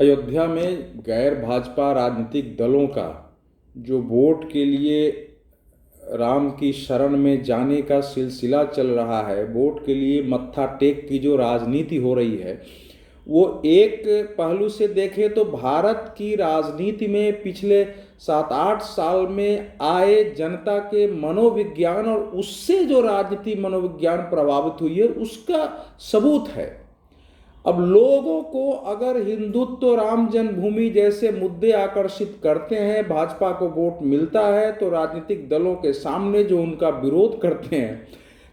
अयोध्या में गैर भाजपा राजनीतिक दलों का जो वोट के लिए राम की शरण में जाने का सिलसिला चल रहा है, वोट के लिए मत्था टेक की जो राजनीति हो रही है, वो एक पहलू से देखें तो भारत की राजनीति में पिछले 7-8 साल में आए जनता के मनोविज्ञान और उससे जो राजनीति मनोविज्ञान प्रभावित हुई है उसका सबूत है। अब लोगों को अगर हिंदुत्व, राम जन्मभूमि जैसे मुद्दे आकर्षित करते हैं, भाजपा को वोट मिलता है, तो राजनीतिक दलों के सामने जो उनका विरोध करते हैं,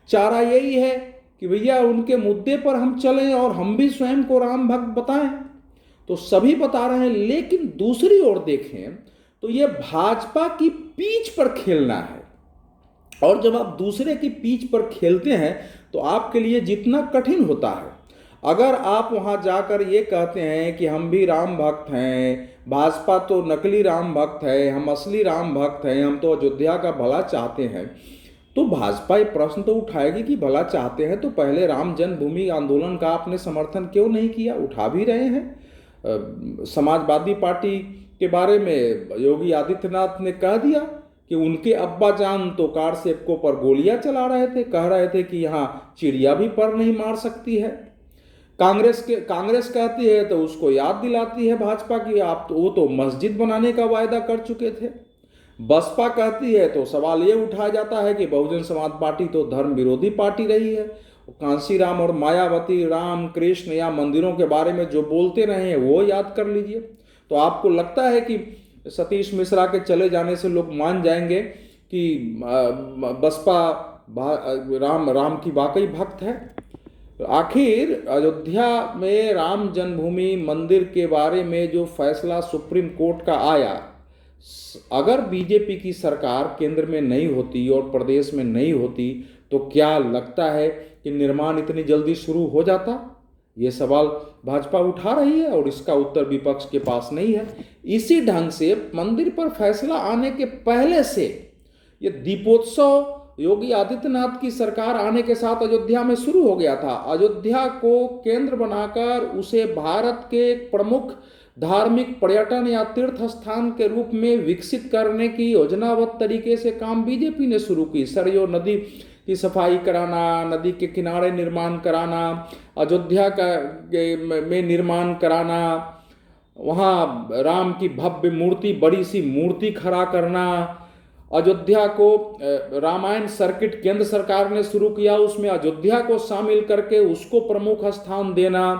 चारा यही है कि भैया उनके मुद्दे पर हम चलें और हम भी स्वयं को राम भक्त बताएं। तो सभी बता रहे हैं, लेकिन दूसरी ओर देखें तो ये भाजपा की पीच पर खेलना है। और जब आप दूसरे की पीच पर खेलते हैं तो आपके लिए जितना कठिन होता है, अगर आप वहां जाकर ये कहते हैं कि हम भी राम भक्त हैं, भाजपा तो नकली राम भक्त है, हम असली राम भक्त हैं, हम तो अयोध्या का भला चाहते हैं, तो भाजपा ये प्रश्न तो उठाएगी कि भला चाहते हैं तो पहले राम जन्मभूमि आंदोलन का आपने समर्थन क्यों नहीं किया? उठा भी रहे हैं। समाजवादी पार्टी के बारे में योगी आदित्यनाथ ने कह दिया कि उनके अब्बा जान तो कार सेवकों पर गोलियां चला रहे थे, कह रहे थे कि यहाँ चिड़िया भी पर नहीं मार सकती है। कांग्रेस कहती है तो उसको याद दिलाती है भाजपा की आप तो वो तो मस्जिद बनाने का वायदा कर चुके थे। बसपा कहती है तो सवाल ये उठाया जाता है कि बहुजन समाज पार्टी तो धर्म विरोधी पार्टी रही है। कांशीराम और मायावती राम कृष्ण या मंदिरों के बारे में जो बोलते रहे हैं वो याद कर लीजिए। तो आपको लगता है कि सतीश मिश्रा के चले जाने से लोग मान जाएंगे कि बसपा राम की वाकई भक्त है? आखिर अयोध्या में राम जन्मभूमि मंदिर के बारे में जो फैसला सुप्रीम कोर्ट का आया, अगर बीजेपी की सरकार केंद्र में नहीं होती और प्रदेश में नहीं होती तो क्या लगता है कि निर्माण इतनी जल्दी शुरू हो जाता? ये सवाल भाजपा उठा रही है और इसका उत्तर विपक्ष के पास नहीं है। इसी ढंग से मंदिर पर फैसला आने के पहले से ये दीपोत्सव योगी आदित्यनाथ की सरकार आने के साथ अयोध्या में शुरू हो गया था। अयोध्या को केंद्र बनाकर उसे भारत के एक प्रमुख धार्मिक पर्यटन या तीर्थ स्थान के रूप में विकसित करने की योजनाबद्ध तरीके से काम बीजेपी ने शुरू की। सरयू नदी की सफाई कराना, नदी के किनारे निर्माण कराना, अयोध्या में निर्माण कराना, वहाँ राम की भव्य मूर्ति, बड़ी सी मूर्ति खड़ा करना, अयोध्या को रामायण सर्किट केंद्र सरकार ने शुरू किया, उसमें अयोध्या को शामिल करके उसको प्रमुख स्थान देना।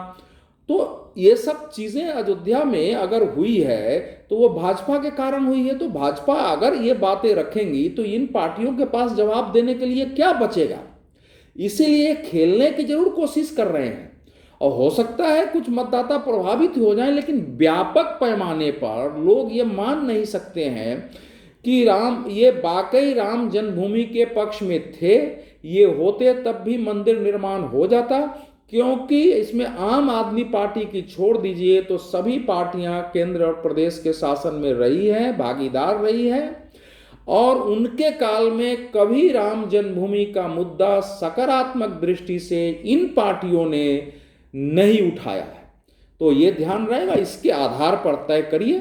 तो ये सब चीजें अयोध्या में अगर हुई है तो वो भाजपा के कारण हुई है। तो भाजपा अगर ये बातें रखेंगी तो इन पार्टियों के पास जवाब देने के लिए क्या बचेगा? इसीलिए खेलने की जरूर कोशिश कर रहे हैं और हो सकता है कुछ मतदाता प्रभावित हो जाएं, लेकिन व्यापक पैमाने पर लोग ये मान नहीं सकते हैं कि ये वाकई राम जन्मभूमि के पक्ष में थे। ये होते तब भी मंदिर निर्माण हो जाता, क्योंकि इसमें आम आदमी पार्टी की छोड़ दीजिए तो सभी पार्टियां केंद्र और प्रदेश के शासन में रही हैं, भागीदार रही हैं, और उनके काल में कभी राम जन्मभूमि का मुद्दा सकारात्मक दृष्टि से इन पार्टियों ने नहीं उठाया है। तो ये ध्यान रहेगा, इसके आधार पर तय करिए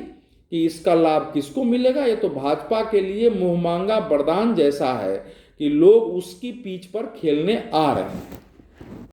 कि इसका लाभ किसको मिलेगा। ये तो भाजपा के लिए मुंह मांगा वरदान जैसा है कि लोग उसकी पीठ पर खेलने आ रहे हैं।